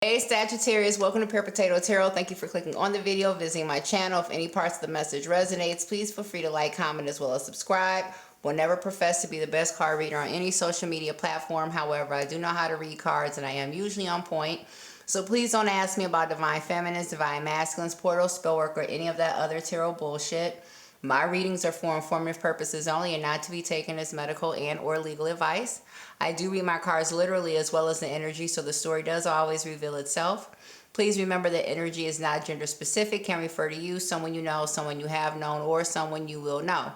Hey Sagittarius, welcome to Pure Potato Tarot. Thank you for clicking on the video, visiting my channel. If any parts of the message resonates, please feel free to like, comment, as well as subscribe. Will never profess to be the best card reader on any social media platform. However, I do know how to read cards and I am usually on point. So please don't ask me about divine feminines, divine masculines, portal, spell work, or any of that other tarot bullshit. My readings are for informative purposes only and not to be taken as medical and or legal advice. I do read my cards literally as well as the energy, so the story does always reveal itself. Please remember that energy is not gender specific, can refer to you, someone you know, someone you have known, or someone you will know.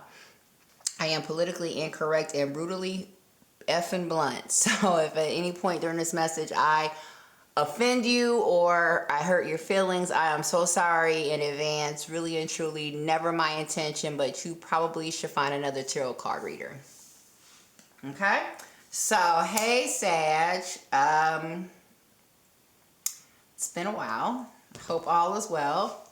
I am politically incorrect and brutally effing blunt. So if at any point during this message I offend you or I hurt your feelings, I am so sorry in advance. Really and truly, never my intention, but you probably should find another tarot card reader. Okay? So, hey Sag. It's been a while. Hope all is well.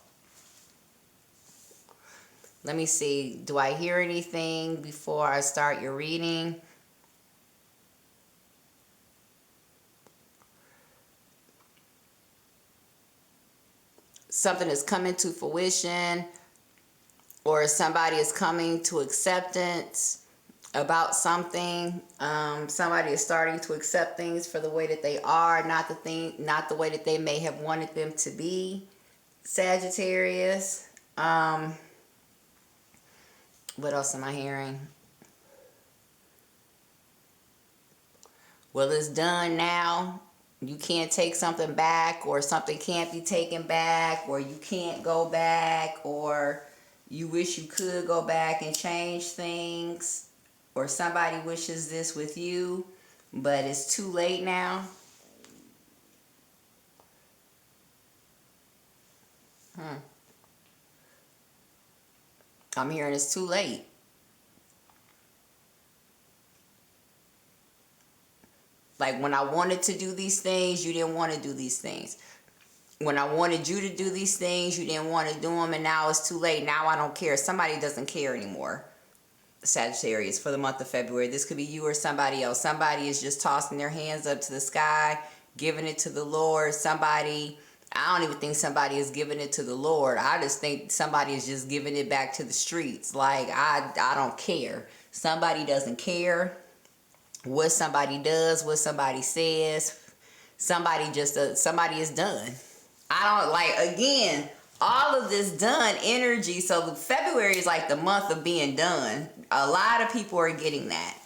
Let me see. Do I hear anything before I start your reading? Something is coming to fruition, or somebody is coming to acceptance about something. Somebody is starting to accept things for the way that they are, not the way that they may have wanted them to be. Sagittarius. What else am I hearing? Well, it's done now. You can't take something back, or something can't be taken back, or you can't go back, or you wish you could go back and change things, or somebody wishes this with you, but it's too late now. I'm hearing it's too late. Like when I wanted to do these things, you didn't want to do these things. When I wanted you to do these things, you didn't want to do them, and now it's too late. Now I don't care. Somebody doesn't care anymore. Sagittarius, for the month of February. This could be you or somebody else. Somebody is just tossing their hands up to the sky, giving it to the Lord. Somebody, I don't even think somebody is giving it to the Lord. I just think somebody is just giving it back to the streets. Like, I don't care. Somebody doesn't care what somebody does, what somebody says. Somebody is done. I don't like, again, all of this done energy. So February is like the month of being done. A lot of people are getting that.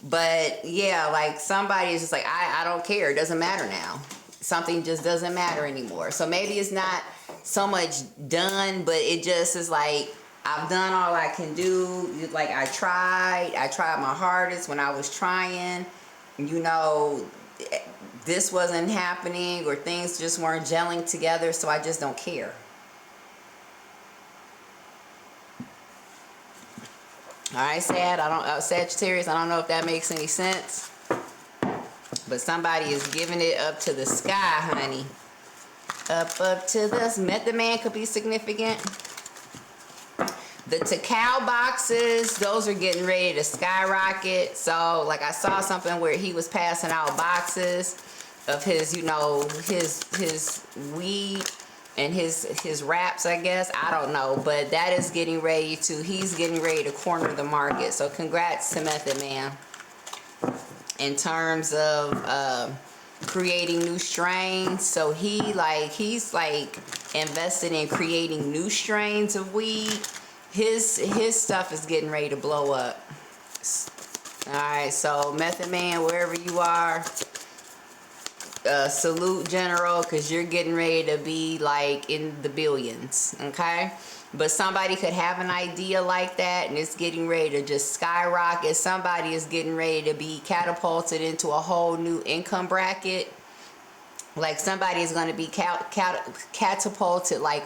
But yeah, like somebody is just like, I don't care. It doesn't matter now. Something just doesn't matter anymore. So maybe it's not so much done, but it just is like, I've done all I can do. Like I tried my hardest when I was trying. You know, this wasn't happening, or things just weren't gelling together, so I just don't care. All right, Sagittarius, I don't know if that makes any sense, but somebody is giving it up to the sky, honey. Up to this. Method Man could be significant. The Takao boxes, those are getting ready to skyrocket. So, like, I saw something where he was passing out boxes of his, you know, his weed and his wraps, I guess. I don't know. But that is getting ready to, he's getting ready to corner the market. So, congrats to Method Man. In terms of creating new strains. So, he's like invested in creating new strains of weed. His stuff is getting ready to blow up. Alright, so Method Man, wherever you are, salute, General, because you're getting ready to be like in the billions. Okay? But somebody could have an idea like that, and it's getting ready to just skyrocket. Somebody is getting ready to be catapulted into a whole new income bracket. Like somebody is going to be catapulted like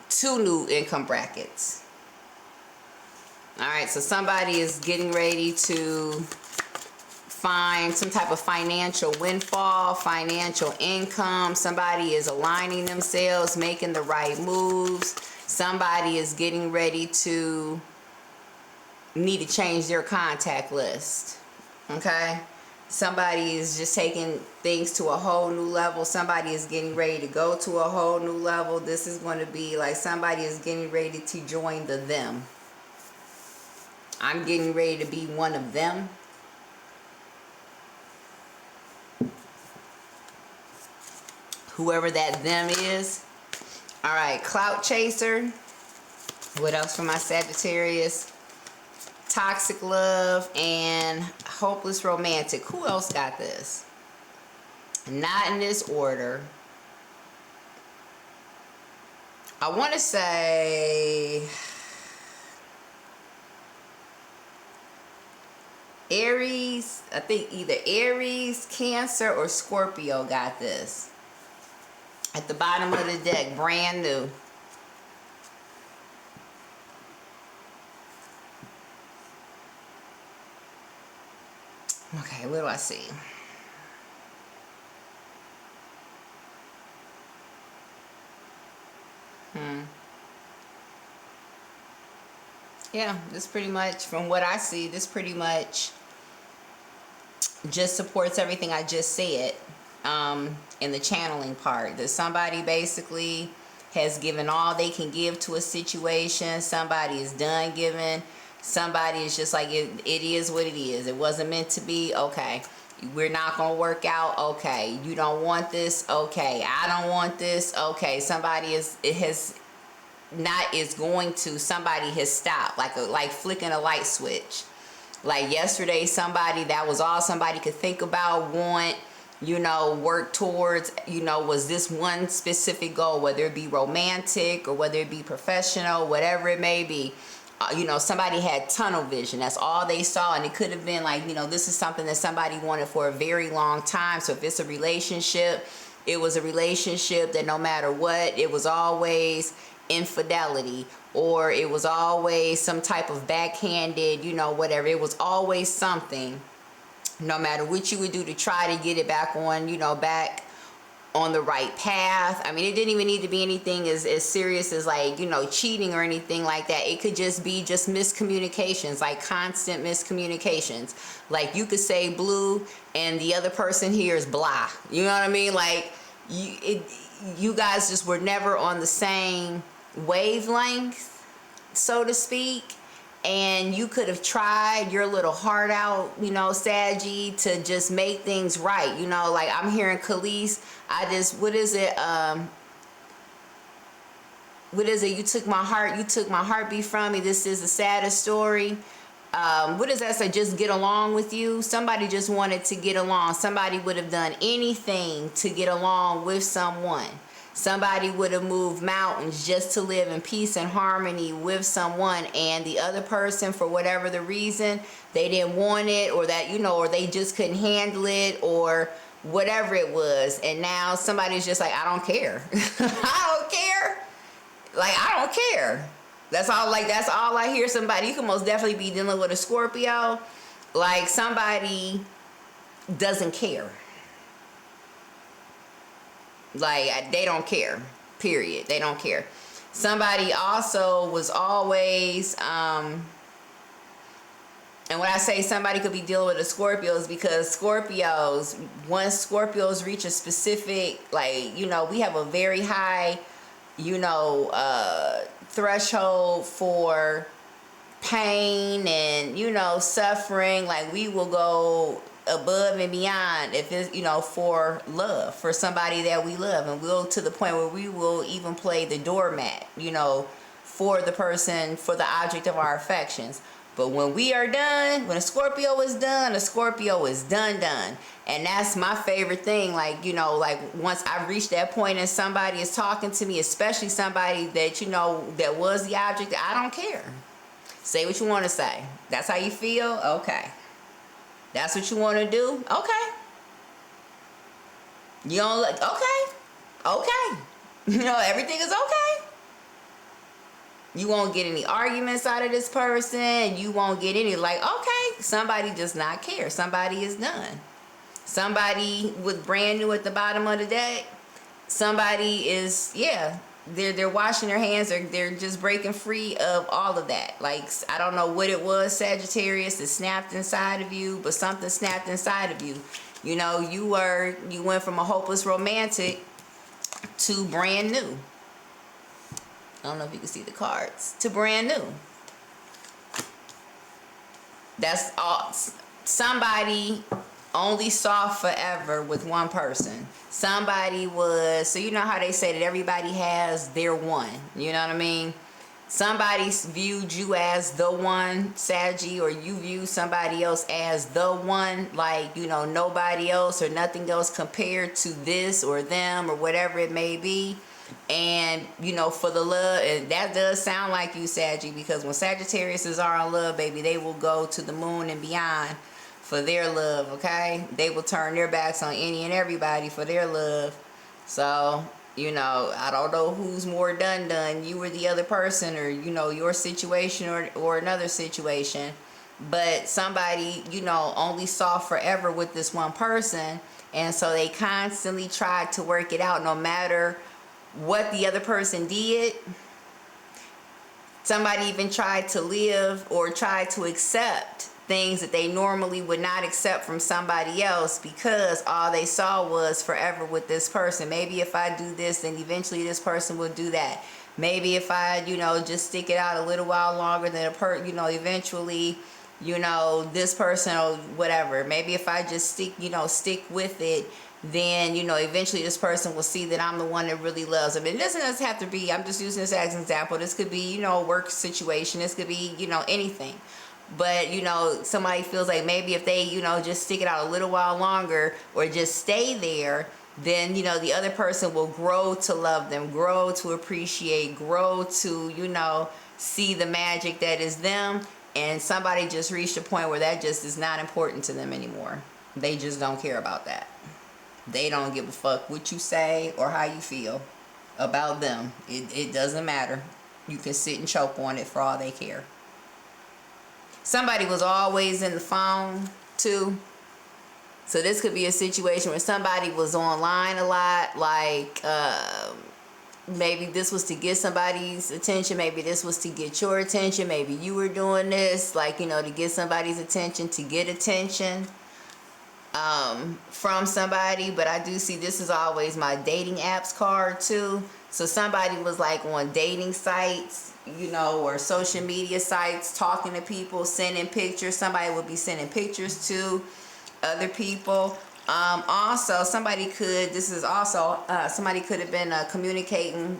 2 new income brackets. Alright, so somebody is getting ready to find some type of financial windfall, financial income. Somebody is aligning themselves, making the right moves. Somebody is getting ready to need to change their contact list. Okay? Somebody is just taking things to a whole new level. Somebody is getting ready to go to a whole new level. This is going to be like somebody is getting ready to join the them. I'm getting ready to be one of them. Whoever that them is. All right, clout chaser. What else for my Sagittarius? Toxic love and hopeless romantic. Who else got this? Not in this order. I want to say Aries. I think either Aries, Cancer, or Scorpio got this. At the bottom of the deck, brand new. Okay, what do I see? Yeah, this pretty much, from what I see, this pretty much just supports everything I just said in the channeling part. That somebody basically has given all they can give to a situation. Somebody is done giving. Somebody is just like, it is what it is. It wasn't meant to be. Okay. We're not going to work out. Okay. You don't want this. Okay. I don't want this. Okay. Somebody somebody has stopped. Like flicking a light switch. Like yesterday, somebody, that was all somebody could think about, want, work towards, was this one specific goal, whether it be romantic or whether it be professional, whatever it may be. Somebody had tunnel vision. That's all they saw. And it could have been like, this is something that somebody wanted for a very long time. So if it's a relationship, it was a relationship that no matter what, it was always infidelity, or it was always some type of backhanded, whatever. It was always something, no matter what you would do to try to get it back on, back on the right path. I mean, it didn't even need to be anything as serious as like, cheating or anything like that. It could just be just miscommunications, like constant miscommunications. Like you could say blue and the other person here is blah. You know what I mean? Like you guys just were never on the same wavelength, so to speak. And you could have tried your little heart out, Saggy, to just make things right. Like I'm hearing Khalees, what is it? You took my heartbeat from me. This is the saddest story. What does that say? Just get along with you. Somebody just wanted to get along. Somebody would have done anything to get along with someone. Somebody would have moved mountains just to live in peace and harmony with someone, and the other person, for whatever the reason, they didn't want it, or that, or they just couldn't handle it, or whatever it was. And now somebody's just like, I don't care. I don't care. Like, I don't care. That's all I hear. Somebody, you can most definitely be dealing with a Scorpio. Like somebody doesn't care. Like they don't care, period. They don't care. Somebody also was always, and when I say somebody could be dealing with a Scorpio, is because Scorpios, once Scorpios reach a specific, like, we have a very high, threshold for pain and, suffering. Like we will go above and beyond if it's for love, for somebody that we love, and we'll, to the point where we will even play the doormat for the person, for the object of our affections. But when we are done, when a Scorpio is done, a Scorpio is done. And that's my favorite thing. Like, like once I reach that point and somebody is talking to me, especially somebody that that was the object, I don't care. Say what you want to say. That's how you feel? Okay. That's what you want to do? Okay. You don't like, okay. Everything is okay. You won't get any arguments out of this person. You won't get any, like, okay, somebody does not care. Somebody is done. Somebody with brand new at the bottom of the deck. Somebody is, they're washing their hands, or they're just breaking free of all of that. Like, I don't know what it was, Sagittarius, that snapped inside of you, but something snapped inside of you. You know, you went from a hopeless romantic to brand new. I don't know if you can see the cards. To brand new. That's all. Somebody only saw forever with one person. Somebody was, so you know how they say that everybody has their one. You know what I mean? Somebody viewed you as the one, Saggy, or you view somebody else as the one, like, you know, nobody else or nothing else compared to this or them or whatever it may be. And, you know, for the love, and that does sound like you, Saggy, because when Sagittariuses are in love, baby, they will go to the moon and beyond for their love, okay? They will turn their backs on any and everybody for their love. So, you know, I don't know who's more done, you or the other person, or, you know, your situation or another situation. But somebody, you know, only saw forever with this one person. And so they constantly tried to work it out no matter what the other person did. Somebody even tried to live or tried to accept things that they normally would not accept from somebody else, because all they saw was forever with this person. Maybe if I do this, then eventually this person will do that. Maybe if I, you know, just stick it out a little while longer, than you know, eventually, you know, this person or whatever. Maybe if I just stick with it, then, you know, eventually this person will see that I'm the one that really loves them. It doesn't just have to be, I'm just using this as an example. This could be, you know, a work situation. This could be, you know, anything. But, you know, somebody feels like maybe if they, you know, just stick it out a little while longer or just stay there, then, you know, the other person will grow to love them, grow to appreciate, grow to, you know, see the magic that is them. And somebody just reached a point where that just is not important to them anymore. They just don't care about that. They don't give a fuck what you say or how you feel about them. It doesn't matter. You can sit and choke on it for all they care. Somebody was always in the phone too. So this could be a situation where somebody was online a lot. Like maybe this was to get somebody's attention. Maybe this was to get your attention. Maybe you were doing this, like, you know, to get somebody's attention, to get attention from somebody. But I do see this is always my dating apps card too. So somebody was like on dating sites, you know, or social media sites, talking to people, sending pictures. Somebody would be sending pictures to other people. Also, somebody could have been communicating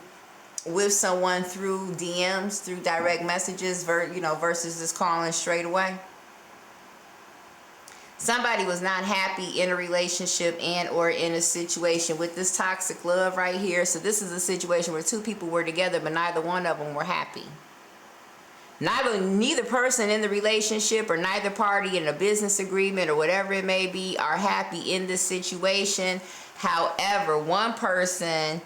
with someone through DMs, through direct messages, versus just calling straight away. Somebody was not happy in a relationship and or in a situation with this toxic love right here. So this is a situation where two people were together, but neither one of them were happy. Neither person in the relationship or neither party in a business agreement or whatever it may be are happy in this situation. However, one person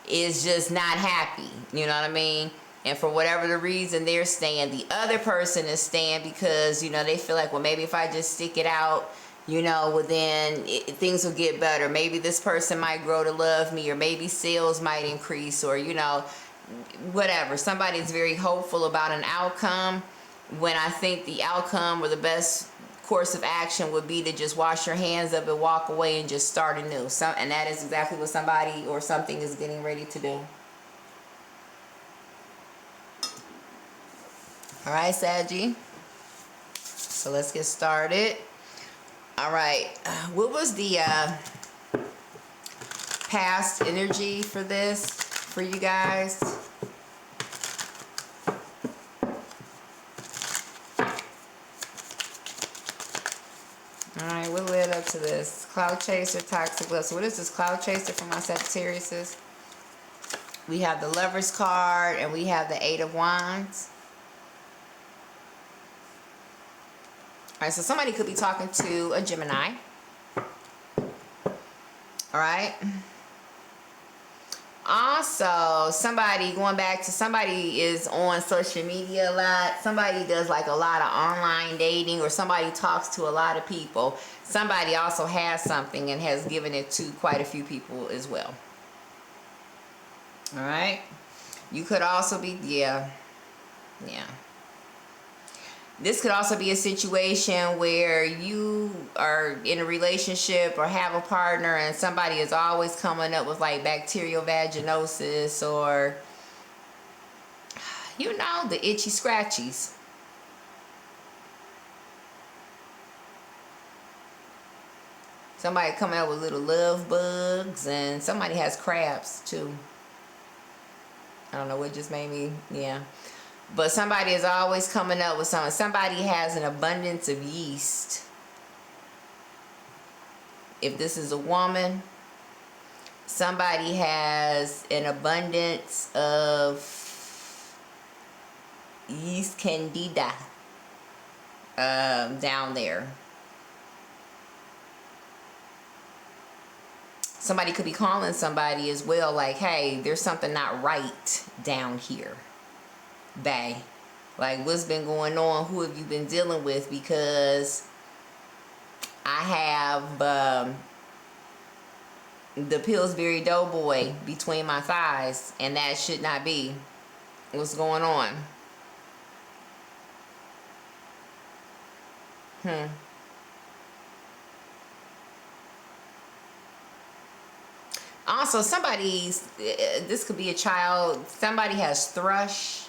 is just not happy. You know what I mean? And for whatever the reason, they're staying. The other person is staying because, you know, they feel like, well, maybe if I just stick it out, you know, well, then things will get better. Maybe this person might grow to love me, or maybe sales might increase, or, you know, whatever. Somebody's very hopeful about an outcome, when I think the outcome or the best course of action would be to just wash your hands of it, walk away, and just start anew. And that is exactly what somebody or something is getting ready to do. All right, Saggy. So let's get started. All right. What was the past energy for this, for you guys? All right, what led up to this? Cloud Chaser, Toxic Love. So what is this Cloud Chaser for my Sagittariuses? We have the Lover's card, and we have the Eight of Wands. All right, so somebody could be talking to a Gemini. All right. Also, going back to somebody is on social media a lot. Somebody does like a lot of online dating, or somebody talks to a lot of people. Somebody also has something and has given it to quite a few people as well. All right. You could also be, yeah. This could also be a situation where you are in a relationship or have a partner and somebody is always coming up with like bacterial vaginosis or, you know, the itchy scratchies. Somebody coming up with little love bugs, and somebody has crabs too. I don't know what just made me, yeah. But somebody is always coming up with something. Somebody has an abundance of yeast. If this is a woman, somebody has an abundance of yeast candida down there. Somebody could be calling somebody as well, like, hey, there's something not right down here, bae. Like, what's been going on? Who have you been dealing with? Because I have the Pillsbury Doughboy between my thighs, and that should not be. What's going on? Also, this could be a child, somebody has thrush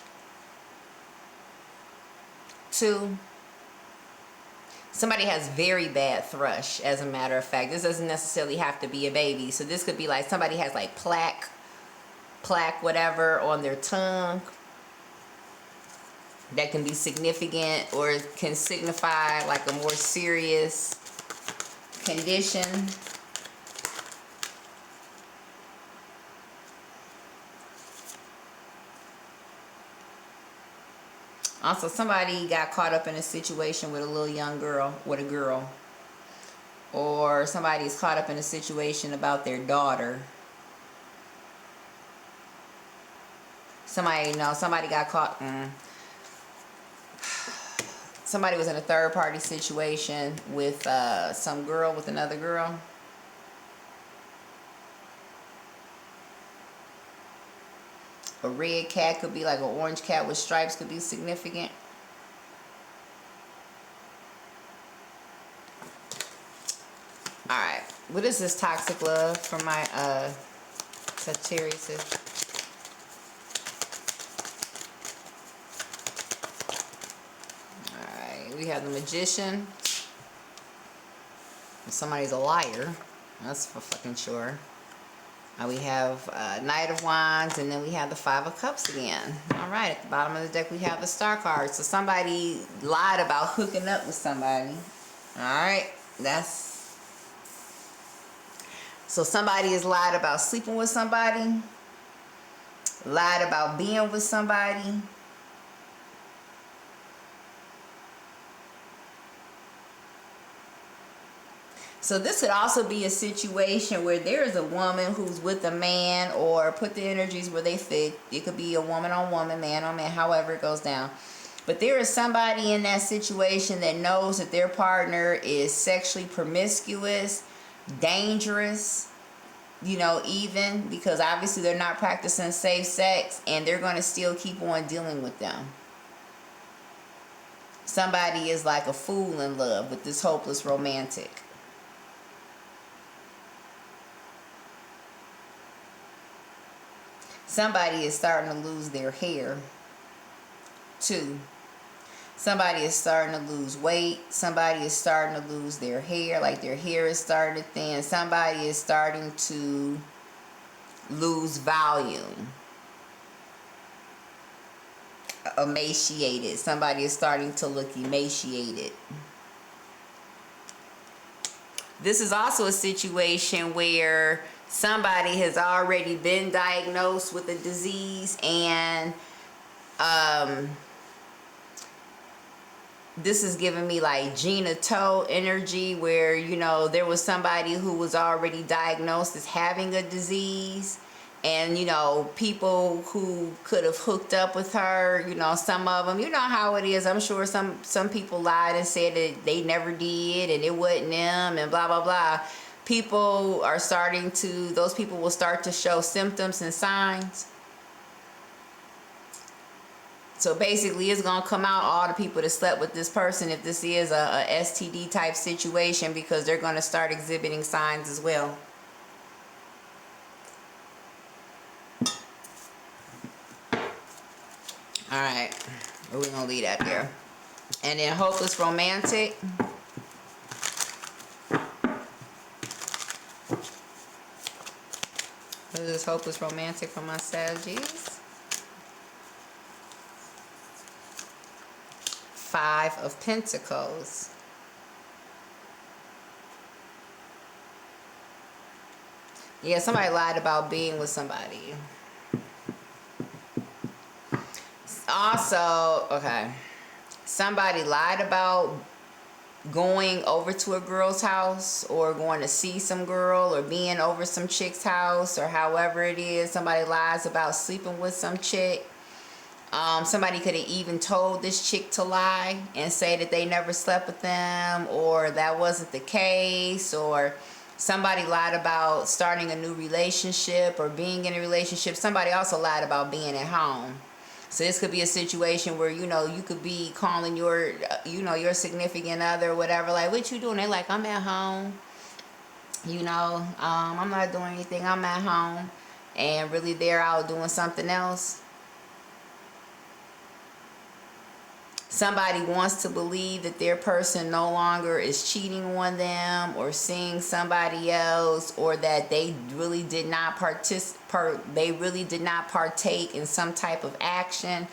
too. Somebody has very bad thrush, as a matter of fact. This doesn't necessarily have to be a baby. So this could be like somebody has like plaque, whatever, on their tongue. That can be significant or can signify like a more serious condition. Also, somebody got caught up in a situation with a little young girl, with a girl. Or somebody's caught up in a situation about their daughter. Somebody got caught. Somebody was in a third party situation with some girl with another girl. A red cat could be like an orange cat with stripes, could be significant. Alright. What is this toxic love for my Sagittarius? Alright. We have the Magician. Somebody's a liar. That's for fucking sure. We have Knight of Wands, and then we have the Five of Cups again. Alright, at the bottom of the deck we have the Star card. So somebody lied about hooking up with somebody. Alright, so somebody has lied about sleeping with somebody, lied about being with somebody. So this could also be a situation where there is a woman who's with a man, or put the energies where they fit. It could be a woman on woman, man on man, however it goes down. But there is somebody in that situation that knows that their partner is sexually promiscuous, dangerous, you know, even because obviously they're not practicing safe sex, and they're going to still keep on dealing with them. Somebody is like a fool in love with this hopeless romantic. Somebody is starting to lose their hair, too. Somebody is starting to lose weight. Somebody is starting to lose their hair, like their hair is starting to thin. Somebody is starting to lose volume. Emaciated. Somebody is starting to look emaciated. This is also a situation where somebody has already been diagnosed with a disease, and this is giving me like Gina Toe energy, where, you know, there was somebody who was already diagnosed as having a disease, and, you know, people who could have hooked up with her, you know, some of them, you know how it is. I'm sure some people lied and said that they never did and it wasn't them and blah, blah, blah. Those people will start to show symptoms and signs. So basically, it's going to come out all the people that slept with this person if this is a STD type situation, because they're going to start exhibiting signs as well. Alright, we're going to leave that there. And then hopeless romantic. What is this hopeless romantic for my Saggies? 5 of Pentacles. Yeah, somebody lied about being with somebody. Also, okay, somebody lied about going over to a girl's house, or going to see some girl, or being over some chick's house, or however it is. Somebody lies about sleeping with some chick. Somebody could have even told this chick to lie and say that they never slept with them, or that wasn't the case, or somebody lied about starting a new relationship or being in a relationship. Somebody also lied about being at home. So this could be a situation where, you know, you could be calling your, you know, your significant other or whatever, like, what you doing? They're like, I'm at home. You know, I'm not doing anything. I'm at home. And really they're out doing something else. Somebody wants to believe that their person no longer is cheating on them or seeing somebody else, or that they really did not partake in some type of action.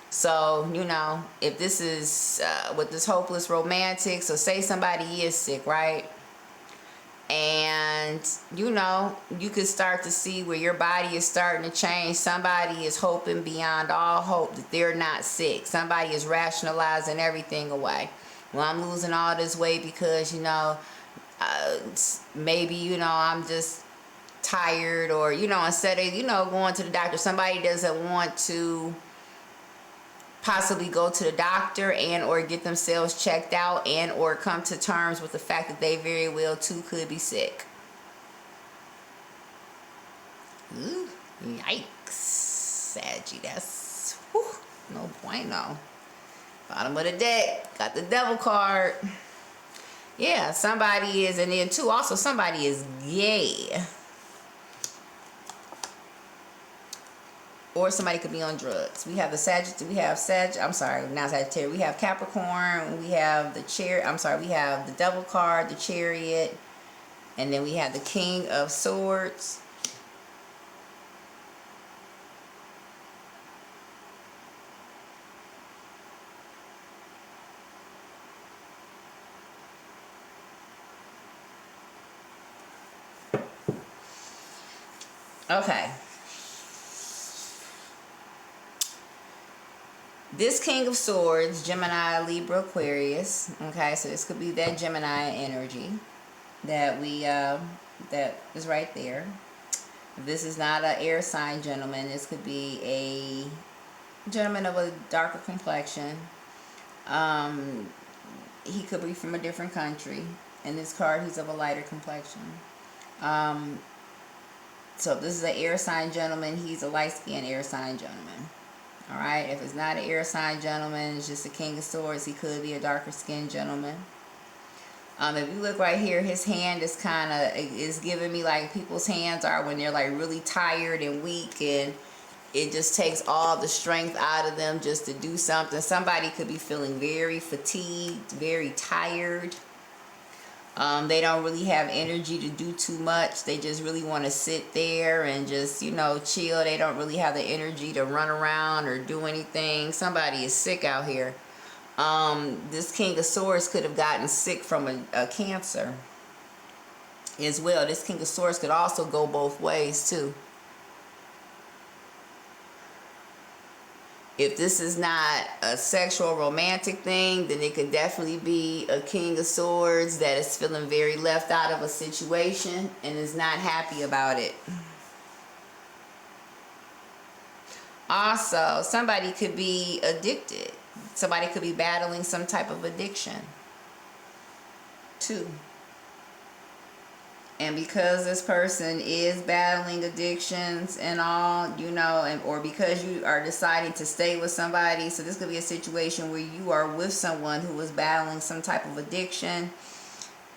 So, you know, if this is with this hopeless romantic, so say somebody is sick, right? And, you know, you could start to see where your body is starting to change. Somebody is hoping beyond all hope that they're not sick. Somebody is rationalizing everything away. Well, I'm losing all this weight because, you know, maybe, you know, I'm just tired, or, you know, instead of, you know, going to the doctor, somebody doesn't want to possibly go to the doctor and or get themselves checked out and or come to terms with the fact that they very well too could be sick. Ooh, yikes, Saggy, that's whew, no bueno. Bottom of the deck, got the devil card. Yeah, somebody is, and then too also somebody is gay. Or somebody could be on drugs. We have the I'm sorry, not Sagittarius. We have Capricorn. We have the we have the Devil card, the Chariot, and then we have the King of Swords. Okay. This King of Swords, Gemini, Libra, Aquarius. Okay, so this could be that Gemini energy that that is right there. If this is not an air sign gentleman, this could be a gentleman of a darker complexion. He could be from a different country. In this card, he's of a lighter complexion. So if this is an air sign gentleman, he's a light-skinned air sign gentleman. Alright, if it's not an air sign gentleman, it's just a King of Swords, he could be a darker skinned gentleman. If you look right here, his hand is is giving me like people's hands are when they're like really tired and weak, and it just takes all the strength out of them just to do something. Somebody could be feeling very fatigued, very tired. They don't really have energy to do too much. They just really want to sit there and just, you know, chill. They don't really have the energy to run around or do anything. Somebody is sick out here. This King of Swords could have gotten sick from a cancer as well. This King of Swords could also go both ways too. If this is not a sexual romantic thing, then it could definitely be a King of Swords that is feeling very left out of a situation and is not happy about it. Also, somebody could be addicted. Somebody could be battling some type of addiction too. And because this person is battling addictions and all, you know, and or because you are deciding to stay with somebody, so this could be a situation where you are with someone who is battling some type of addiction,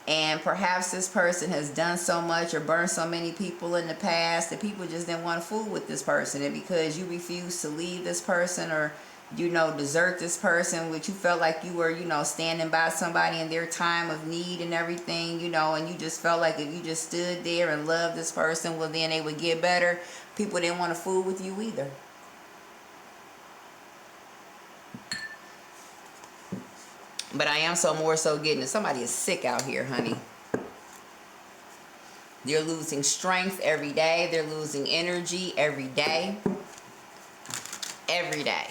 and perhaps this person has done so much or burned so many people in the past that people just didn't want to fool with this person, and because you refuse to leave this person or, you know, desert this person, which you felt like you were, you know, standing by somebody in their time of need and everything, you know, and you just felt like if you just stood there and loved this person, well, then they would get better. People didn't want to fool with you either. But I am so more so getting that somebody is sick out here, honey. They're losing strength every day. They're losing energy every day. Every day.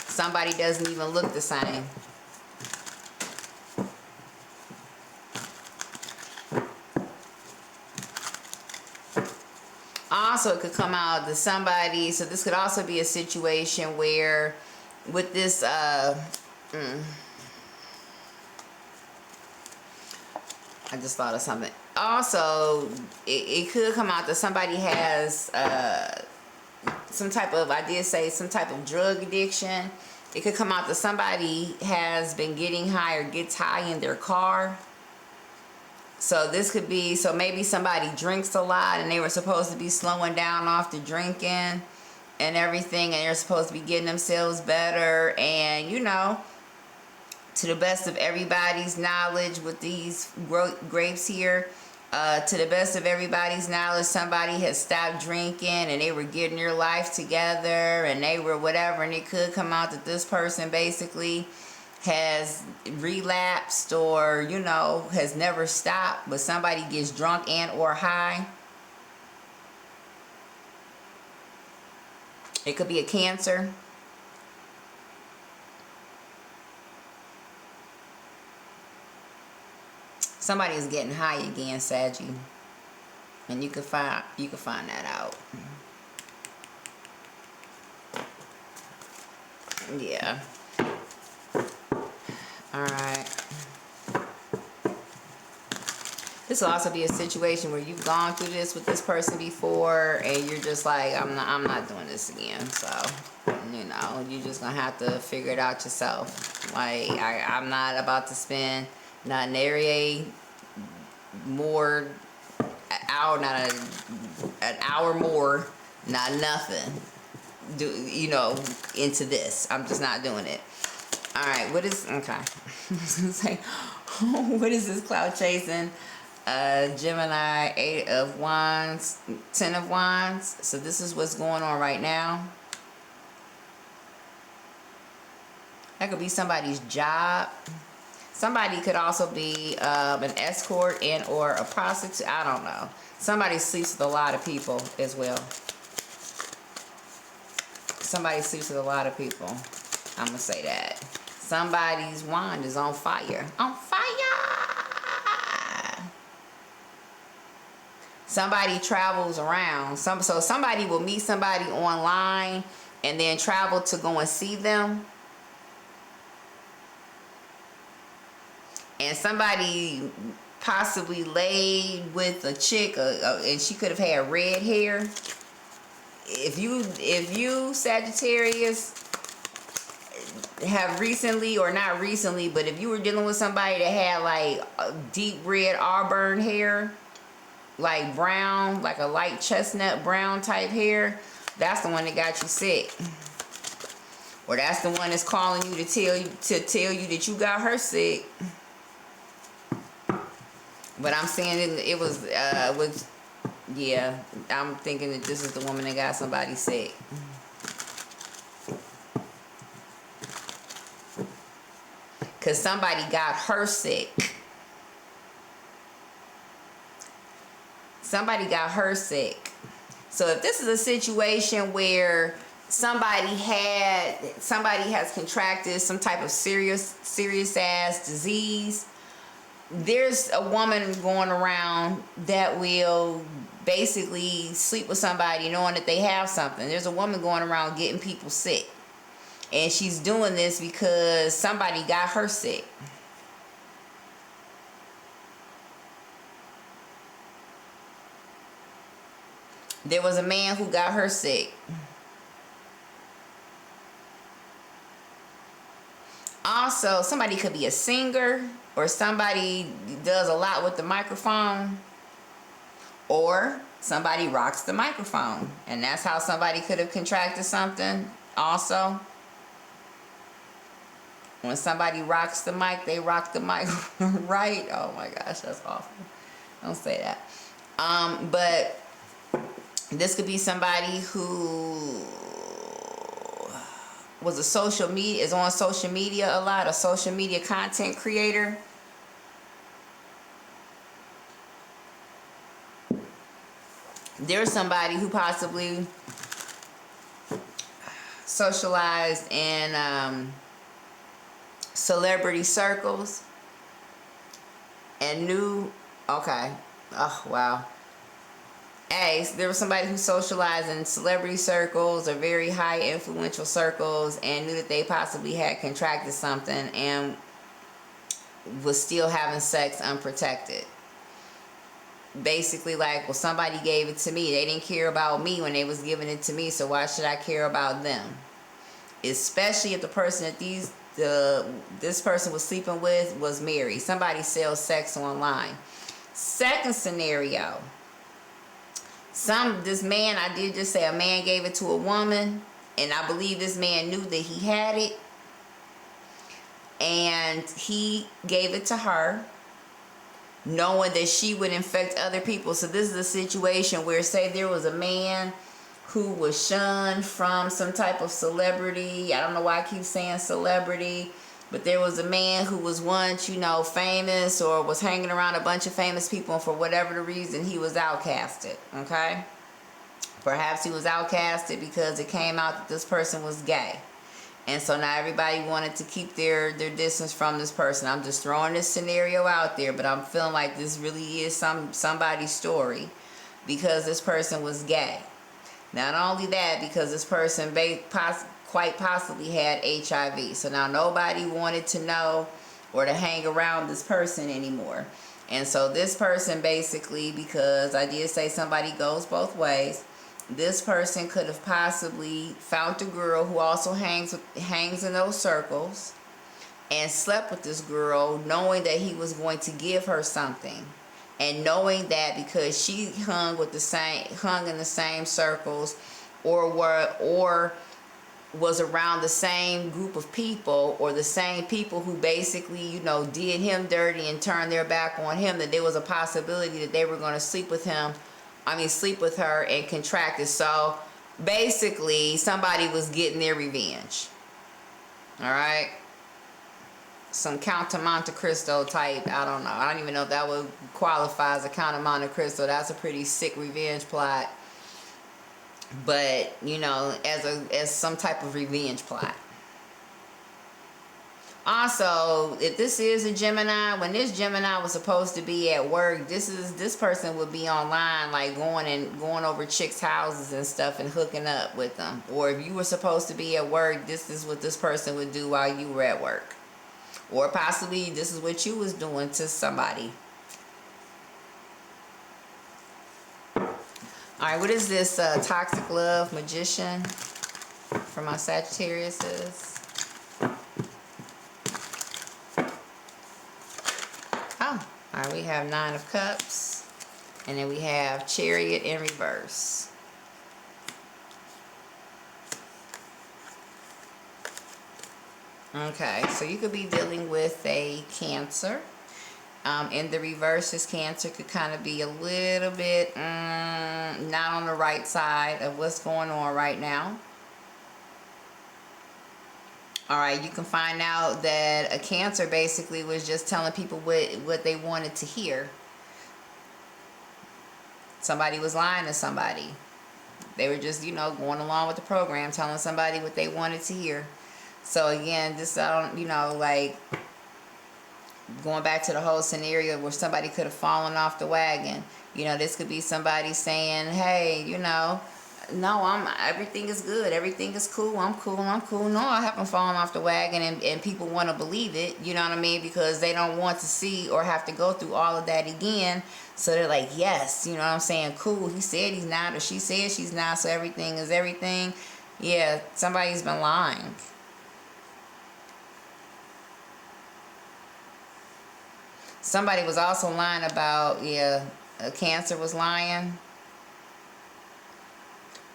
Somebody doesn't even look the same. Also, it could come out that somebody, so this could also be a situation where with this, I just thought of something. Also, it could come out that somebody has some type of, I did say some type of drug addiction. It could come out that somebody has been getting high or gets high in their car. So this could be, so maybe somebody drinks a lot and they were supposed to be slowing down off the drinking and everything, and they're supposed to be getting themselves better. And, you know, to the best of everybody's knowledge with these grapes here, to the best of everybody's knowledge, somebody has stopped drinking and they were getting their life together and they were whatever, and it could come out that this person basically has relapsed or, you know, has never stopped, but somebody gets drunk and or high. It could be a Cancer. Somebody is getting high again, Saggy, and you can find that out. Yeah. All right. This will also be a situation where you've gone through this with this person before, and you're just like, I'm not doing this again. So, you know, you're just gonna have to figure it out yourself. Like, I'm not about to spend not an area more hour, not an hour more, not nothing. You know, into this. I'm just not doing it. All right, what is, okay. I was gonna say, what is this cloud chasing? Gemini, 8 of Wands, 10 of Wands. So this is what's going on right now. That could be somebody's job. Somebody could also be an escort and or a prostitute. I don't know. Somebody sleeps with a lot of people as well. Somebody sleeps with a lot of people. I'm going to say that. Somebody's wand is on fire. On fire! Somebody travels around. So somebody will meet somebody online and then travel to go and see them. And somebody possibly laid with a chick, and she could have had red hair. If you Sagittarius have recently, or not recently, but if you were dealing with somebody that had like a deep red auburn hair, like brown, like a light chestnut brown type hair, that's the one that got you sick. Or that's the one that's calling you to tell you that you got her sick. But I'm saying it was yeah, I'm thinking that this is the woman that got somebody sick. Because somebody got her sick. Somebody got her sick. So if this is a situation where somebody has contracted some type of serious ass disease, there's a woman going around that will basically sleep with somebody knowing that they have something. There's a woman going around getting people sick. And she's doing this because somebody got her sick. There was a man who got her sick. Also, somebody could be a singer, or somebody does a lot with the microphone, or somebody rocks the microphone, and that's how somebody could have contracted something. Also, when somebody rocks the mic, they rock the mic. Right? Oh my gosh, that's awful. Don't say that. But this could be somebody who was a social media, is on social media a lot, a social media content creator. There's somebody who possibly socialized in celebrity circles and knew, okay, oh wow. There was somebody who socialized in celebrity circles or very high influential circles and knew that they possibly had contracted something and was still having sex unprotected. Basically like, well, somebody gave it to me. They didn't care about me when they was giving it to me, so why should I care about them? Especially if the person that this person was sleeping with was married. Somebody sells sex online. Second scenario. This man, I did just say a man gave it to a woman, and I believe this man knew that he had it, and he gave it to her, knowing that she would infect other people. So this is a situation where, say there was a man who was shunned from some type of celebrity. I don't know why I keep saying celebrity, but there was a man who was once, you know, famous or was hanging around a bunch of famous people, and for whatever the reason, he was outcasted, okay? Perhaps he was outcasted because it came out that this person was gay. And so now everybody wanted to keep their distance from this person. I'm just throwing this scenario out there, but I'm feeling like this really is somebody's story because this person was gay. Not only that, because this person quite possibly had HIV. So now nobody wanted to know or to hang around this person anymore. And so this person basically, because I did say somebody goes both ways, this person could have possibly found a girl who also hangs in those circles and slept with this girl, knowing that he was going to give her something, and knowing that because she hung in the same circles or was around the same group of people, or the same people who basically, you know, did him dirty and turned their back on him, that there was a possibility that they were going to sleep with her and contract it. So basically somebody was getting their revenge. All right, some Count of Monte Cristo type. I don't know, I don't even know if that would qualify as a Count of Monte Cristo. That's a pretty sick revenge plot, but you know, as some type of revenge plot. Also, if this is a Gemini, when this Gemini was supposed to be at work, this person would be online, like going over chicks' houses and stuff and hooking up with them. Or if you were supposed to be at work, this is what this person would do while you were at work. Or possibly this is what you was doing to somebody. Alright, what is this toxic love magician for my Sagittariuses? Oh, alright, we have Nine of Cups, and then we have Chariot in reverse. Okay, so you could be dealing with a Cancer. In the reverse, this Cancer could kind of be a little bit not on the right side of what's going on right now. Alright, you can find out that a Cancer basically was just telling people what they wanted to hear. Somebody was lying to somebody. They were just, you know, going along with the program, telling somebody what they wanted to hear. So again, this, you know, like going back to the whole scenario where somebody could have fallen off the wagon. You know, this could be somebody saying, hey, you know, No, everything is good. Everything is cool. I'm cool. I'm cool. No, I haven't fallen off the wagon, and people want to believe it. You know what I mean? Because they don't want to see or have to go through all of that again. So they're like, yes, you know what I'm saying? Cool. He said he's not, or she said she's not. So everything is everything. Yeah, somebody's been lying. Somebody was also lying about, yeah, Cancer was lying.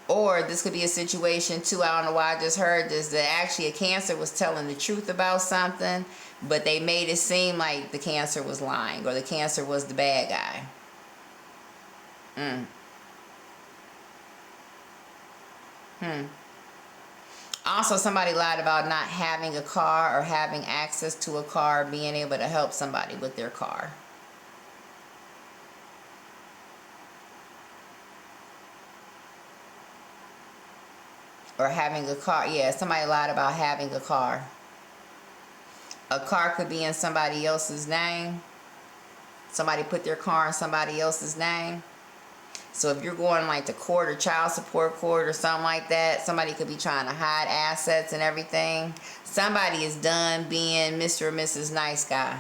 Or this could be a situation too, I don't know why I just heard this, that actually a Cancer was telling the truth about something, but they made it seem like the Cancer was lying, or the Cancer was the bad guy. Also, somebody lied about not having a car or having access to a car, being able to help somebody with their car. Or having a car. Yeah, somebody lied about having a car. A car could be in somebody else's name. Somebody put their car in somebody else's name. So if you're going like to court or child support court or something like that, somebody could be trying to hide assets and everything. Somebody is done being Mr. or Mrs. Nice Guy.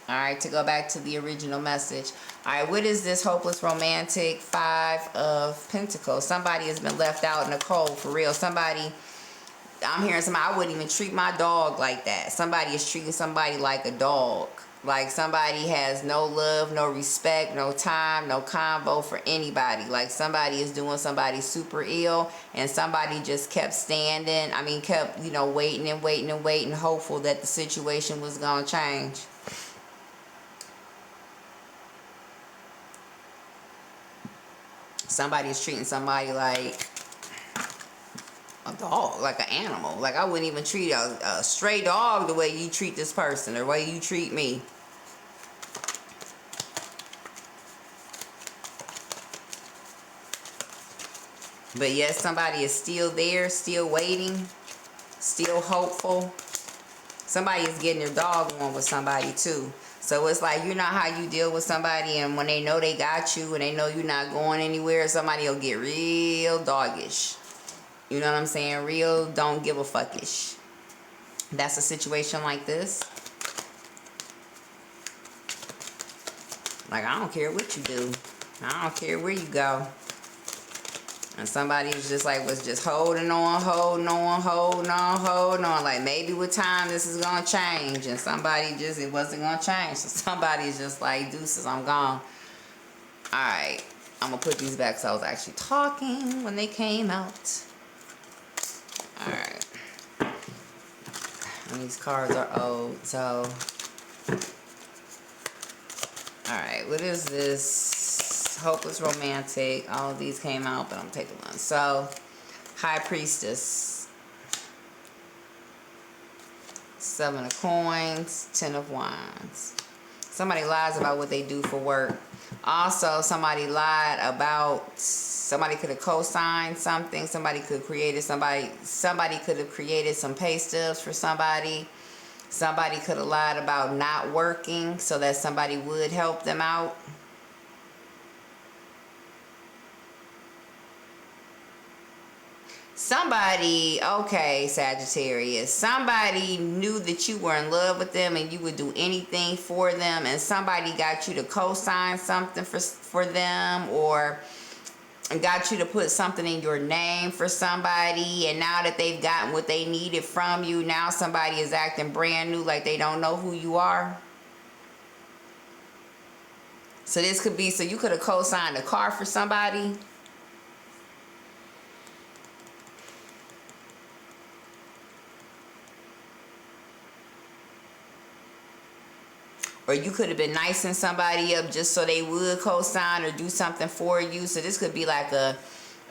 All right, to go back to the original message. All right, what is this hopeless romantic? 5 of Pentacles. Somebody has been left out in the cold, for real. Somebody, I'm hearing somebody, I wouldn't even treat my dog like that. Somebody is treating somebody like a dog. Like somebody has no love, no respect, no time, no convo for anybody. Like somebody is doing somebody super ill, and somebody just kept standing. I mean, kept, you know, waiting and waiting and waiting, hopeful that the situation was going to change. Somebody is treating somebody like a dog, like an animal. Like I wouldn't even treat a stray dog the way you treat this person, or the way you treat me. But yes, somebody is still there, still waiting, still hopeful. Somebody is getting their dog on with somebody too. So it's like, you know how you deal with somebody, and when they know they got you and they know you're not going anywhere, somebody will get real doggish. You know what I'm saying? Real don't give a fuckish. That's a situation like this. Like, I don't care what you do. I don't care where you go. And somebody was just like, was just holding on, holding on, holding on, holding on. Like, maybe with time this is going to change. And somebody just, it wasn't going to change. So somebody's just like, deuces, I'm gone. Alright. I'm going to put these back because I was actually talking when they came out. Alright. And these cards are old, so. Alright, what is this? Hopeless romantic. All of these came out, but I'm taking one. So, High Priestess. 7 of Coins. 10 of Wands. Somebody lies about what they do for work. Also, somebody lied about, somebody could have co-signed something. Somebody could have created somebody could have created some pay stubs for somebody. Somebody could have lied about not working so that somebody would help them out. Somebody, okay, Sagittarius, somebody knew that you were in love with them and you would do anything for them, and somebody got you to co-sign something for them, or got you to put something in your name for somebody, and now that they've gotten what they needed from you, now somebody is acting brand new like they don't know who you are. So this could be, so you could have co-signed a car for somebody. Or you could have been nicing somebody up just so they would co-sign or do something for you. So this could be like a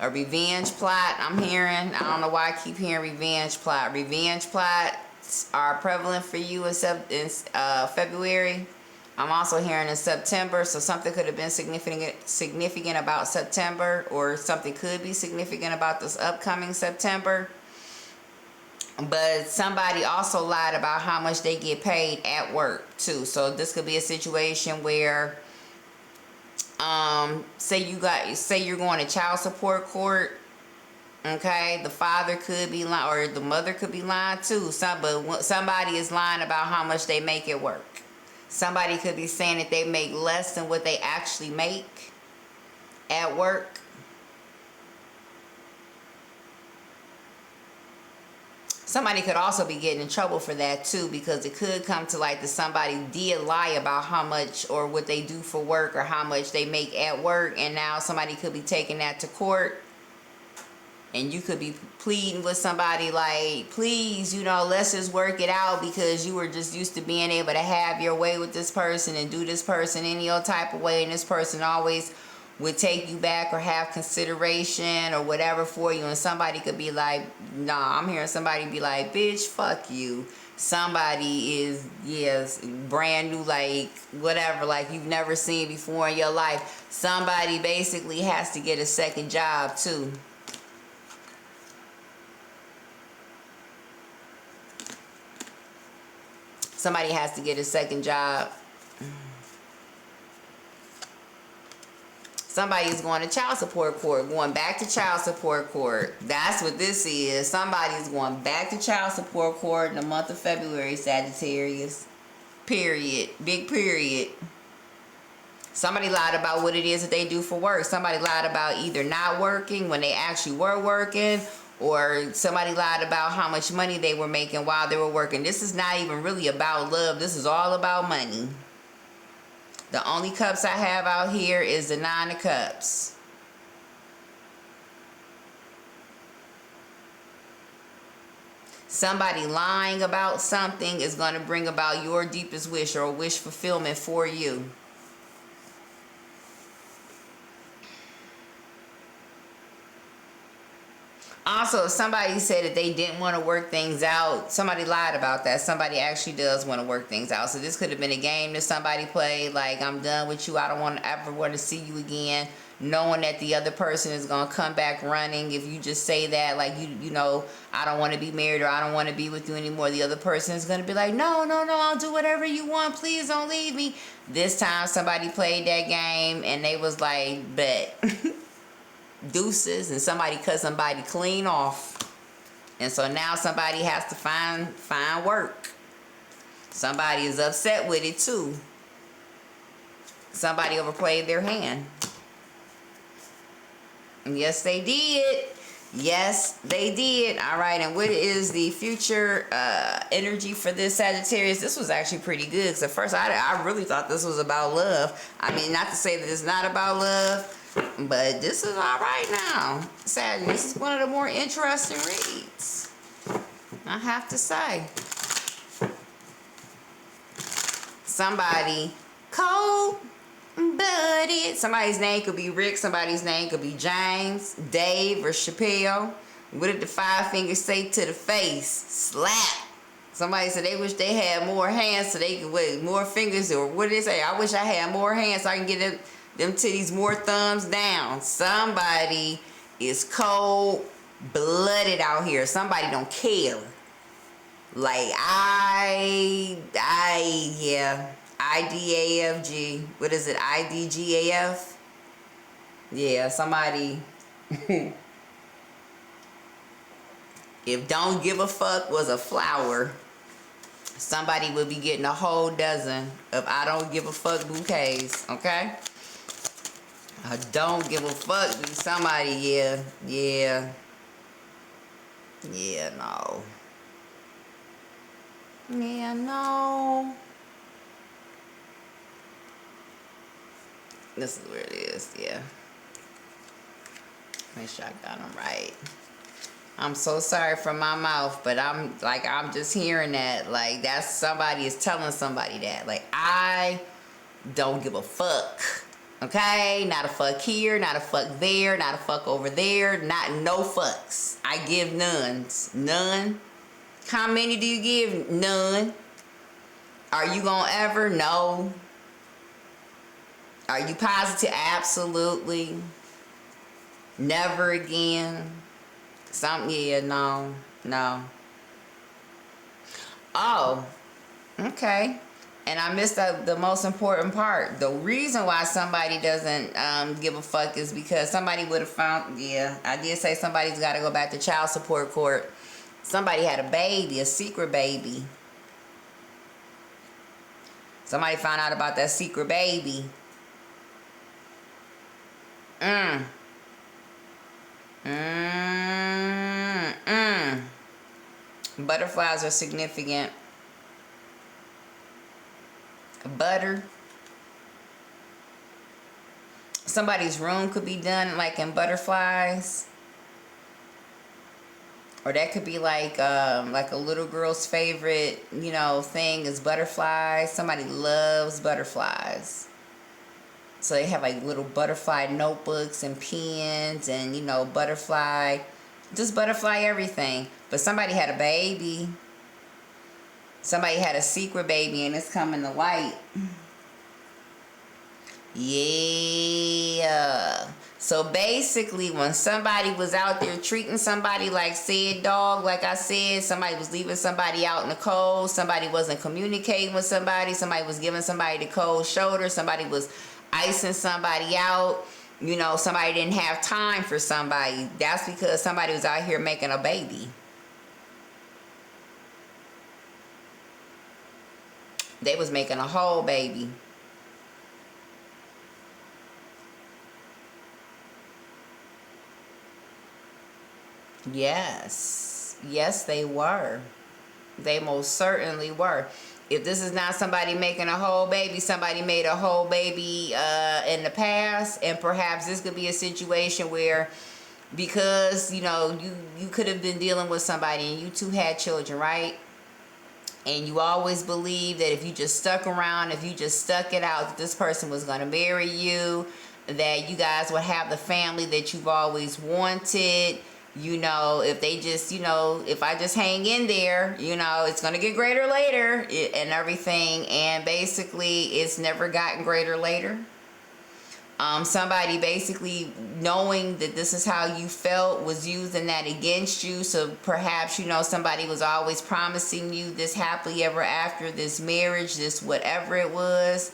revenge plot, I'm hearing. I don't know why I keep hearing revenge plot. Revenge plots are prevalent for you in February. I'm also hearing in September. So something could have been significant about September, or something could be significant about this upcoming September. But somebody also lied about how much they get paid at work too. So this could be a situation where Say you're going to child support court. Okay, the father could be lying, or the mother could be lying too. But somebody is lying about how much they make at work. Somebody could be saying that they make less than what they actually make at work. Somebody could also be getting in trouble for that too, because it could come to light that somebody did lie about how much or what they do for work or how much they make at work, and now somebody could be taking that to court. And you could be pleading with somebody like, please, let's just work it out, because you were just used to being able to have your way with this person and do this person any old type of way, and this person always would take you back or have consideration or whatever for you. And somebody could be like, nah, I'm hearing somebody be like, bitch, fuck you. Somebody is, yes, brand new, like whatever, like you've never seen before in your life. Somebody basically has to get a second job too. Somebody has to get a second job. Somebody is going to child support court, going back to child support court. That's what this is. Somebody's going back to child support court in the month of February, Sagittarius. Period. Big period. Somebody lied about what it is that they do for work. Somebody lied about either not working when they actually were working, or somebody lied about how much money they were making while they were working. This is not even really about love. This is all about money. The only cups I have out here is the 9 of Cups. Somebody lying about something is going to bring about your deepest wish or wish fulfillment for you. Also, if somebody said that they didn't want to work things out, somebody lied about that. Somebody actually does want to work things out. So this could have been a game that somebody played, like, I'm done with you, I don't want to ever want to see you again, knowing that the other person is going to come back running. If you just say that, like, you know, I don't want to be married, or I don't want to be with you anymore, the other person is going to be like, no, I'll do whatever you want, please don't leave me. This time somebody played that game and they was like, bet. Deuces, and somebody cut somebody clean off, and so now somebody has to find work. Somebody is upset with it too. Somebody overplayed their hand. And yes, they did. Yes, they did. All right, and what is the future energy for this Sagittarius? This was actually pretty good, because at first I really thought this was about love. I mean, not to say that it's not about love, but this is all right now. Sag, this is one of the more interesting reads, I have to say. Somebody cold-blooded. Somebody's name could be Rick. Somebody's name could be James, Dave, or Chappelle. What did the 5 fingers say to the face? Slap. Somebody said they wish they had more hands so they could, more fingers, or what did they say? I wish I had more hands so I can get them titties more thumbs down. Somebody is cold-blooded out here. Somebody don't care. Like, yeah. IDAFG. What is it? IDGAF? Yeah, somebody. If don't give a fuck was a flower, somebody would be getting a whole dozen of I don't give a fuck bouquets, okay? I don't give a fuck. Somebody, yeah, no. Yeah, no. This is where it is, yeah. Make sure I got them right. I'm so sorry for my mouth, but I'm just hearing that. Like, that's somebody is telling somebody that. Like, I don't give a fuck. Okay? Not a fuck here, not a fuck there, not a fuck over there, no fucks. I give nones. None. How many do you give? None. Are you gonna ever? No. Are you positive? Absolutely. Never again. Yeah, no. Oh, okay. And I missed the most important part. The reason why somebody doesn't give a fuck is because somebody would have found, yeah, I did say somebody's got to go back to child support court. Somebody had a baby, a secret baby. Somebody found out about that secret baby. Butterflies are significant. Butter. Somebody's room could be done like in butterflies. Or that could be like a little girl's favorite, you know, thing is butterflies. Somebody loves butterflies. So they have like little butterfly notebooks and pens and, you know, butterfly, just butterfly everything. But somebody had a baby. Somebody had a secret baby and it's coming to light. Yeah. So basically, when somebody was out there treating somebody like said dog, like I said, somebody was leaving somebody out in the cold, somebody wasn't communicating with somebody was giving somebody the cold shoulder, somebody was icing somebody out, you know, somebody didn't have time for somebody. That's because somebody was out here making a baby. They was making a whole baby. Yes. Yes, they were. They most certainly were. If this is not somebody making a whole baby, somebody made a whole baby in the past. And perhaps this could be a situation where, because, you know, you could have been dealing with somebody and you two had children, right? And you always believed that if you just stuck around, if you just stuck it out, that this person was going to marry you, that you guys would have the family that you've always wanted. You know, if they just, you know, if I just hang in there, you know, it's going to get greater later and everything. And basically, it's never gotten greater later. Somebody basically knowing that this is how you felt was using that against you. So perhaps, you know, somebody was always promising you this happily ever after, this marriage, this whatever it was.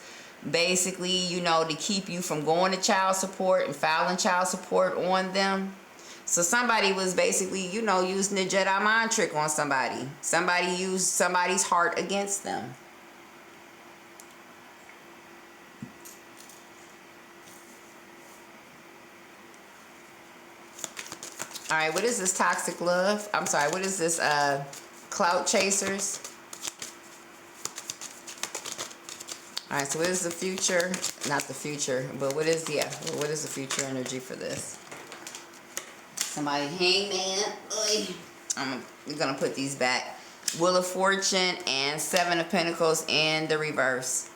Basically, you know, to keep you from going to child support and filing child support on them. So somebody was basically, you know, using the Jedi mind trick on somebody. Somebody used somebody's heart against them. All right, what is this toxic love? I'm sorry, what is this clout chasers? All right, so what is the future? Not the future, but what is, yeah, what is the future energy for this? Somebody, hangman. I'm going to put these back. Wheel of Fortune and Seven of Pentacles in the reverse.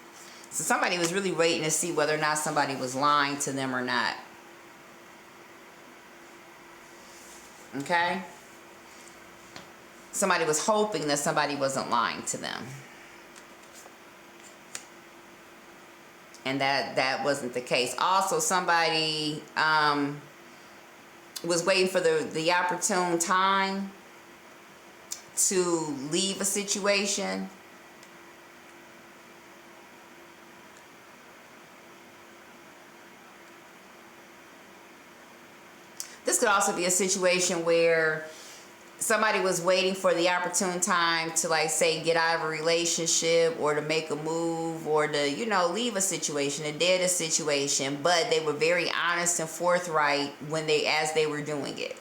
So somebody was really waiting to see whether or not somebody was lying to them or not. Okay? Somebody was hoping that somebody wasn't lying to them. And that wasn't the case. Also, somebody was waiting for the opportune time to leave a situation. This could also be a situation where somebody was waiting for the opportune time to, like, say, get out of a relationship or to make a move or to, you know, leave a situation, a dead situation, but they were very honest and forthright as they were doing it.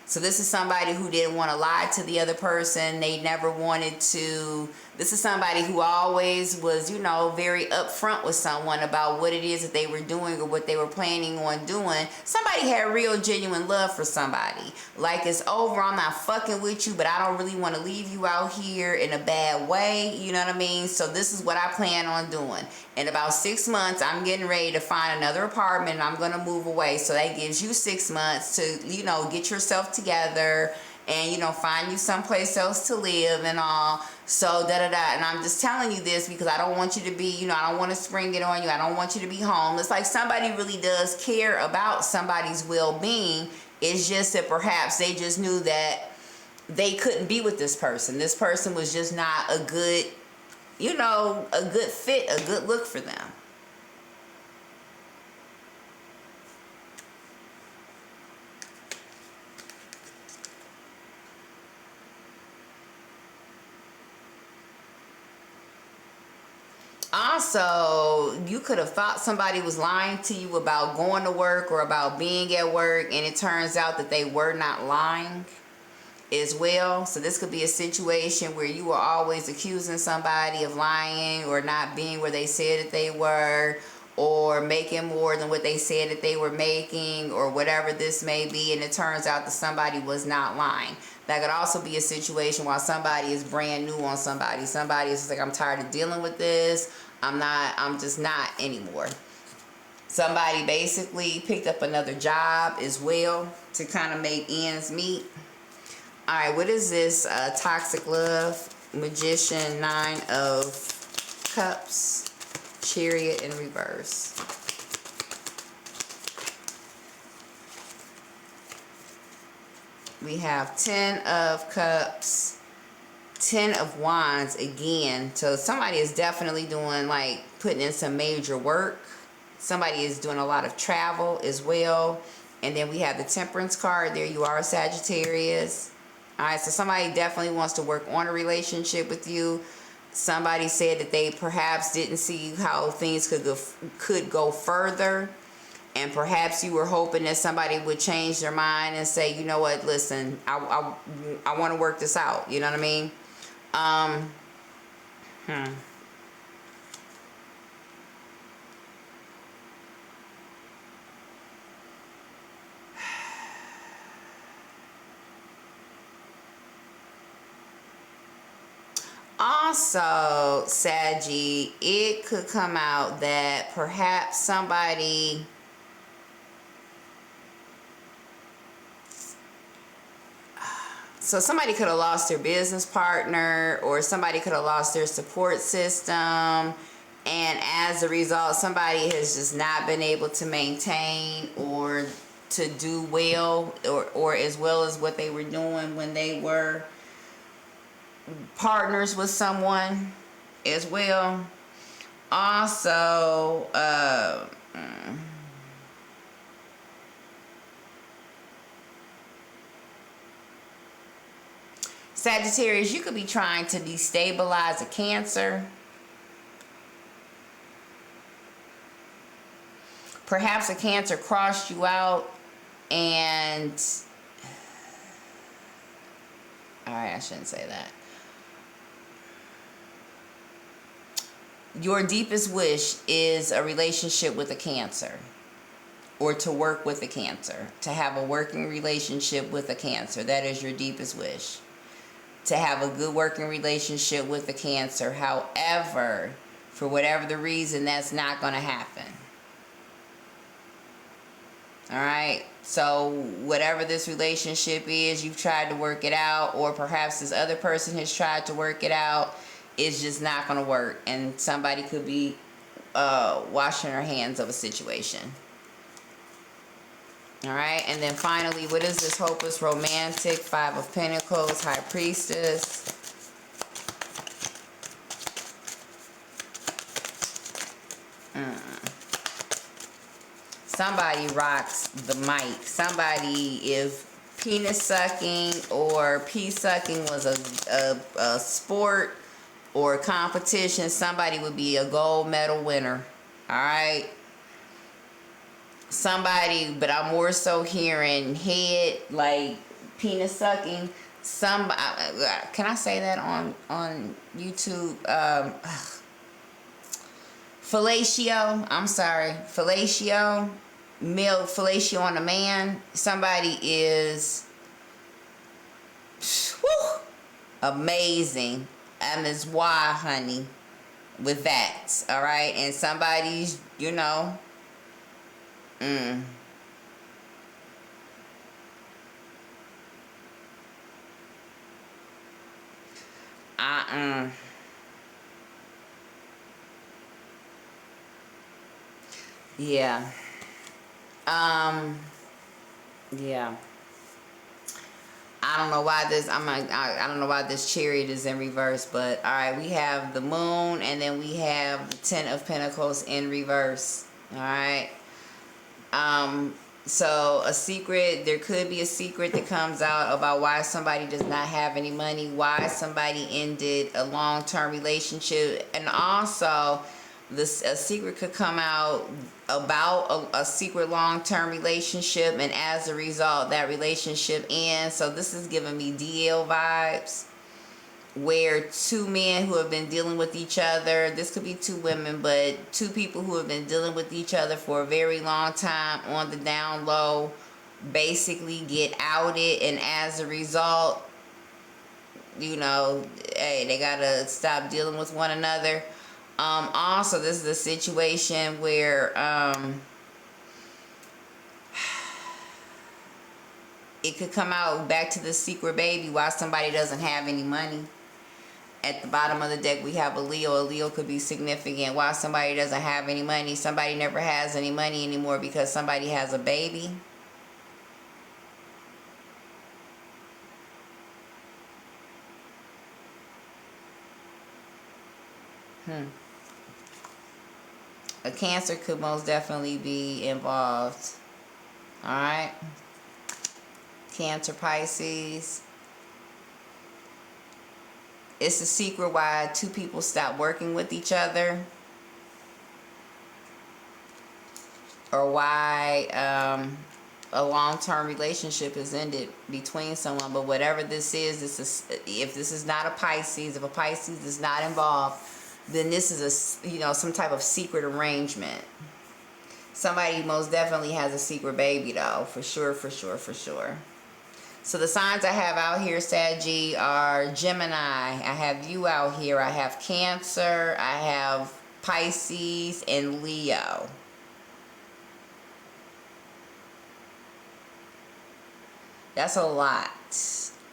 So this is somebody who didn't want to lie to the other person. They never wanted to. This is somebody who always was, you know, very upfront with someone about what it is that they were doing or what they were planning on doing. Somebody had real genuine love for somebody. Like, it's over, I'm not fucking with you, but I don't really want to leave you out here in a bad way. You know what I mean? So this is what I plan on doing. In about 6 months, I'm getting ready to find another apartment and I'm going to move away. So that gives you 6 months to, you know, get yourself together and, you know, find you someplace else to live and all. So and I'm just telling you this because I don't want you to be, you know, I don't want to spring it on you. I don't want you to be homeless. Like, somebody really does care about somebody's well-being. It's just that perhaps they just knew that they couldn't be with this person. This person was just not a good, you know, a good fit, a good look for them. Also, you could have thought somebody was lying to you about going to work or about being at work, and it turns out that they were not lying as well. So this could be a situation where you were always accusing somebody of lying or not being where they said that they were, or making more than what they said that they were making, or whatever this may be, and it turns out that somebody was not lying. That could also be a situation while somebody is brand new on somebody. Somebody is like, I'm tired of dealing with this. I'm just not anymore. Somebody basically picked up another job as well to kind of make ends meet. All right, what is this? Toxic love, Magician, 9 of Cups, Chariot in reverse. We have 10 of Cups, 10 of Wands again. So somebody is definitely doing, like, putting in some major work. Somebody is doing a lot of travel as well. And then we have the Temperance card. There you are, Sagittarius. All right, so somebody definitely wants to work on a relationship with you. Somebody said that they perhaps didn't see how things could go further. And perhaps you were hoping that somebody would change their mind and say, you know what, listen, I want to work this out. You know what I mean? Also, Saggy, it could come out that perhaps somebody could have lost their business partner, or somebody could have lost their support system, and as a result somebody has just not been able to maintain or to do well or as well as what they were doing when they were partners with someone as well. Also, Sagittarius, you could be trying to destabilize a Cancer. Perhaps a Cancer crossed you out, and all right, I shouldn't say that. Your deepest wish is a relationship with a Cancer, or to work with a Cancer, to have a working relationship with a Cancer. That is your deepest wish, to have a good working relationship with a Cancer. However, for whatever the reason, that's not going to happen. All right, so whatever this relationship is, you've tried to work it out, or perhaps this other person has tried to work it out. It's just not going to work, and somebody could be washing their hands of a situation. All right, and then finally, what is this hopeless romantic? 5 of Pentacles, High Priestess. Somebody rocks the mic. Somebody, if penis sucking or pee sucking was a sport or a competition, somebody would be a gold medal winner. All right. Somebody, but I'm more so hearing head, like penis sucking. Somebody, can I say that on YouTube? Fellatio. I'm sorry, fellatio. Male fellatio on a man. Somebody is whew, amazing. Is why, honey, with that. All right, and somebody's, you know, yeah. Yeah. I don't know why this, I don't know why this Chariot is in reverse, but all right, we have the Moon, and then we have the Ten of Pentacles in reverse. All right. So a secret, there could be a secret that comes out about why somebody does not have any money, why somebody ended a long-term relationship, and also a secret could come out about a secret long-term relationship, and as a result that relationship ends. So this is giving me DL vibes, where two men who have been dealing with each other, this could be two women, but two people who have been dealing with each other for a very long time on the down low, basically get outed, and as a result, you know, hey, they gotta stop dealing with one another. Also, this is a situation where it could come out back to the secret baby why somebody doesn't have any money. At the bottom of the deck, we have a Leo. A Leo could be significant. Why somebody doesn't have any money. Somebody never has any money anymore because somebody has a baby. A Cancer could most definitely be involved. Alright? Cancer, Pisces. It's a secret why two people stop working with each other, or why a long-term relationship is ended between someone. But whatever this is, if this is not a Pisces, if a Pisces is not involved, then this is a, you know, some type of secret arrangement. Somebody most definitely has a secret baby though, for sure, for sure, for sure. So the signs I have out here, Saggy, are Gemini. I have you out here. I have Cancer. I have Pisces and Leo. That's a lot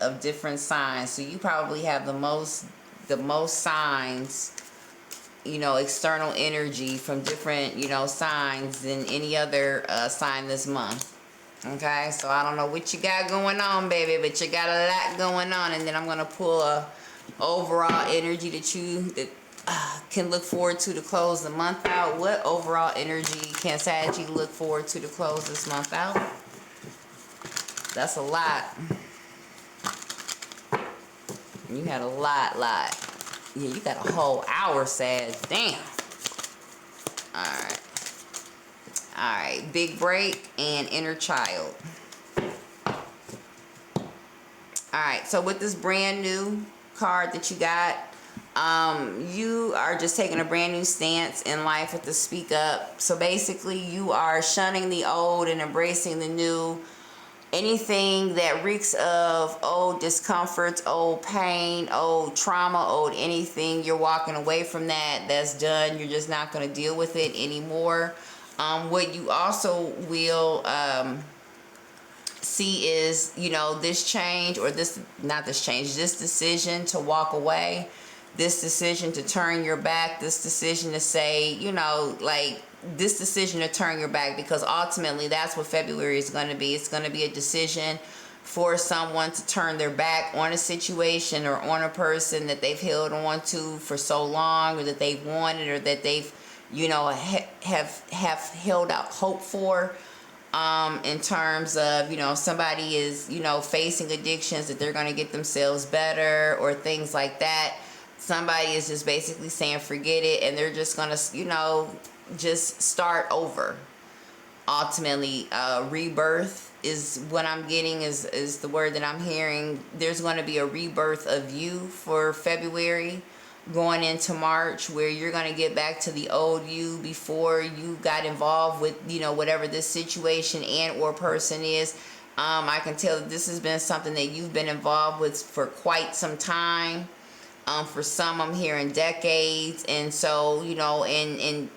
of different signs. So you probably have the most signs, you know, external energy from different, you know, signs than any other sign this month. Okay, so I don't know what you got going on, baby, but you got a lot going on. And then I'm going to pull a overall energy that you can look forward to close the month out. What overall energy can Saggy look forward to close this month out? That's a lot. You had a lot. Yeah, you got a whole hour, Sag. Damn. Alright. Alright, big break and inner child. Alright, so with this brand new card that you got, you are just taking a brand new stance in life with the speak up. So basically you are shunning the old and embracing the new. Anything that reeks of old discomforts, old pain, old trauma, old anything, you're walking away from that. That's done. You're just not going to deal with it anymore. What you also will see is, you know, this change, or this, not this change, this decision to walk away, this decision to turn your back, this decision to say, you know, like, this decision to turn your back, because ultimately that's what February is going to be. It's going to be a decision for someone to turn their back on a situation or on a person that they've held on to for so long, or that they've wanted, or that they've, you know, have held out hope for, in terms of, you know, somebody is, you know, facing addictions, that they're going to get themselves better or things like that. Somebody is just basically saying forget it, and they're just going to, you know, just start over. Ultimately, rebirth is what I'm getting, is the word that I'm hearing. There's going to be a rebirth of you for February going into March, where you're going to get back to the old you before you got involved with, you know, whatever this situation and or person is. I can tell that this has been something that you've been involved with for quite some time. For some, I'm hearing decades. And so, you know, in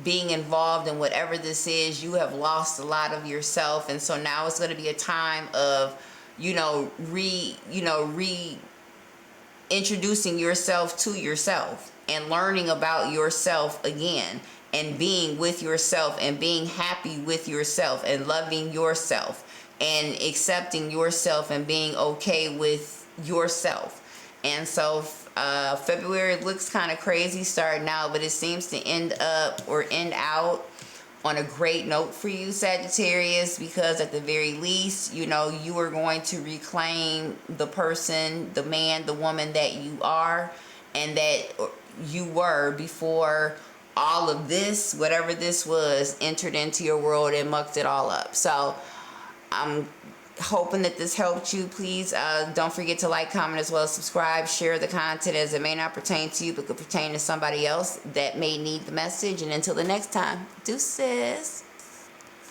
being involved in whatever this is, you have lost a lot of yourself. And so now it's going to be a time of, you know, introducing yourself to yourself and learning about yourself again, and being with yourself and being happy with yourself and loving yourself. and accepting yourself and being okay with yourself. And so February looks kind of crazy starting out, but it seems to end out on a great note for you, Sagittarius, because at the very least, you know, you are going to reclaim the person, the man, the woman that you are and that you were before all of this, whatever this was, entered into your world and mucked it all up. So I'm hoping that this helped you. Please don't forget to like, comment, as well as subscribe. Share the content, as it may not pertain to you but could pertain to somebody else that may need the message. And until the next time, deuces.